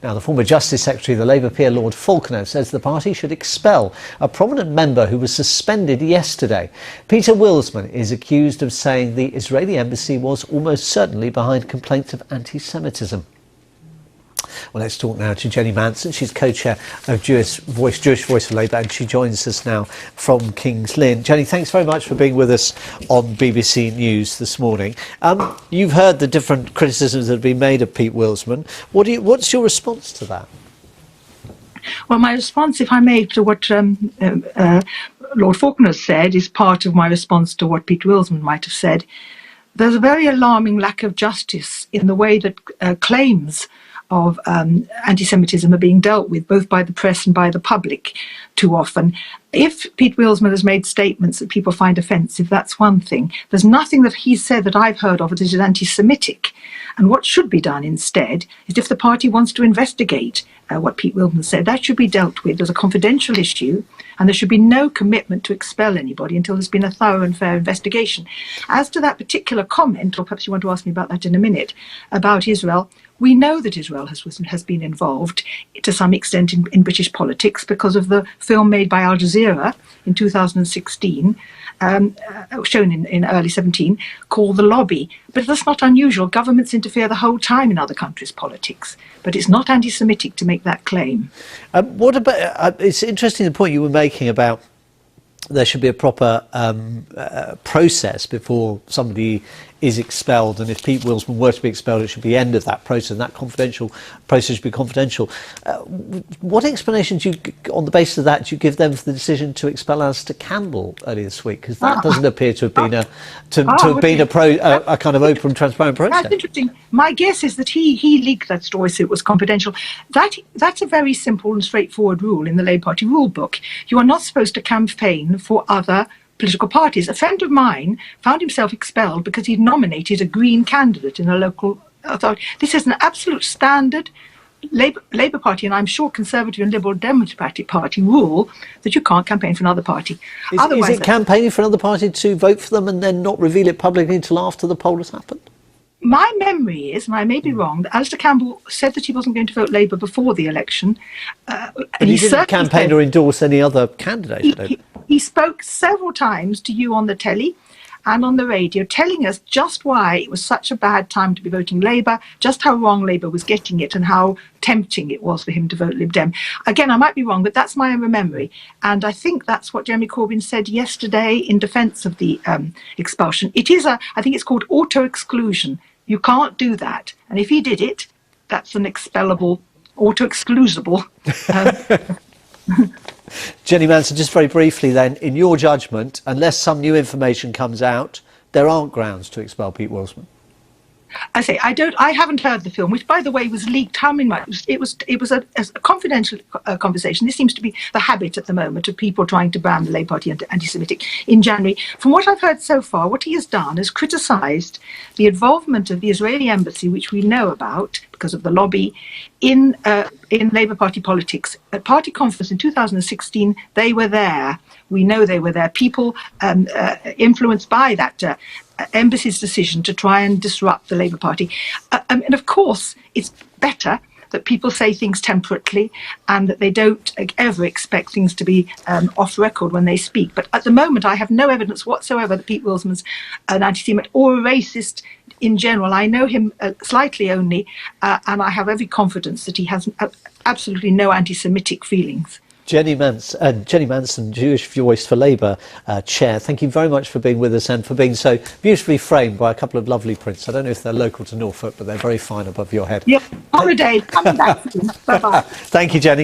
Now, the former Justice Secretary, the Labour peer Lord Falconer, says the party should expel a prominent member who was suspended yesterday. Peter Willsman is accused of saying the Israeli embassy was almost certainly behind complaints of anti-Semitism. Well, let's talk now to Jenny Manson. She's co-chair of Jewish Voice for Labour, and she joins us now from King's Lynn. Jenny, thanks very much for being with us on BBC News this morning. You've heard the different criticisms that have been made of Pete Willsman. What's your response to that? Well, my response, if I may, to what Lord Falconer said is part of my response to what Pete Willsman might have said. There's a very alarming lack of justice in the way that claims of anti-Semitism are being dealt with, both by the press and by the public, too often. If Pete Willsman has made statements that people find offensive, that's one thing. There's nothing that he's said that I've heard of that is anti-Semitic. And what should be done instead is, if the party wants to investigate what Pete Willsman said, that should be dealt with as a confidential issue, and there should be no commitment to expel anybody until there's been a thorough and fair investigation. As to that particular comment, or perhaps you want to ask me about that in a minute, about Israel, we know that Israel has been involved to some extent in British politics because of the film made by Al Jazeera in 2016, shown in early 17, called The Lobby. But that's not unusual. Governments interfere the whole time in other countries' politics. But it's not anti-Semitic to make that claim. What about? It's interesting the point you were making about there should be a proper process before somebody is expelled, and if Pete Willsman were to be expelled, it should be the end of that process, and that confidential process should be confidential. What explanations, on the basis of that, do you give them for the decision to expel Alistair Campbell earlier this week? Because that doesn't appear to have been a kind of open, transparent process. That's interesting. My guess is that he leaked that story, so it was confidential. That's a very simple and straightforward rule in the Labour Party rule book. You are not supposed to campaign for other political parties. A friend of mine found himself expelled because he'd nominated a Green candidate in a local authority. This is an absolute standard Labour Party, and I'm sure Conservative and Liberal Democratic Party rule that you can't campaign for another party. Is it campaigning for another party to vote for them and then not reveal it publicly until after the poll has happened? My memory is, and I may be wrong, that Alistair Campbell said that he wasn't going to vote Labour before the election. But he didn't campaign or endorse any other candidate. He spoke several times to you on the telly and on the radio, telling us just why it was such a bad time to be voting Labour, just how wrong Labour was getting it, and how tempting it was for him to vote Lib Dem. Again, I might be wrong, but that's my memory. And I think that's what Jeremy Corbyn said yesterday in defence of the expulsion. I think it's called auto-exclusion. You can't do that. And if he did it, that's an expellable, auto-exclusable. Jenny Manson, just very briefly then, in your judgment, unless some new information comes out, there aren't grounds to expel Pete Willsman? I haven't heard the film, which, by the way, was leaked. How many months? It was a confidential conversation. This seems to be the habit at the moment of people trying to brand the Labour Party anti-Semitic in January. From what I've heard so far, what he has done is criticised the involvement of the Israeli embassy, which we know about because of the lobby, in Labour Party politics. At party conference in 2016, they were there. We know they were there. People influenced by that embassy's decision to try and disrupt the Labour Party. And of course, it's better that people say things temperately and that they don't ever expect things to be off record when they speak. But at the moment, I have no evidence whatsoever that Pete Willsman's an anti-Semite or a racist in general. I know him slightly only, and I have every confidence that he has absolutely no anti-Semitic feelings. Jenny Manson, Jewish Voice for Labour Chair, thank you very much for being with us and for being so beautifully framed by a couple of lovely prints. I don't know if they're local to Norfolk, but they're very fine above your head. Yep, holiday, coming back soon. Bye-bye. Thank you, Jenny.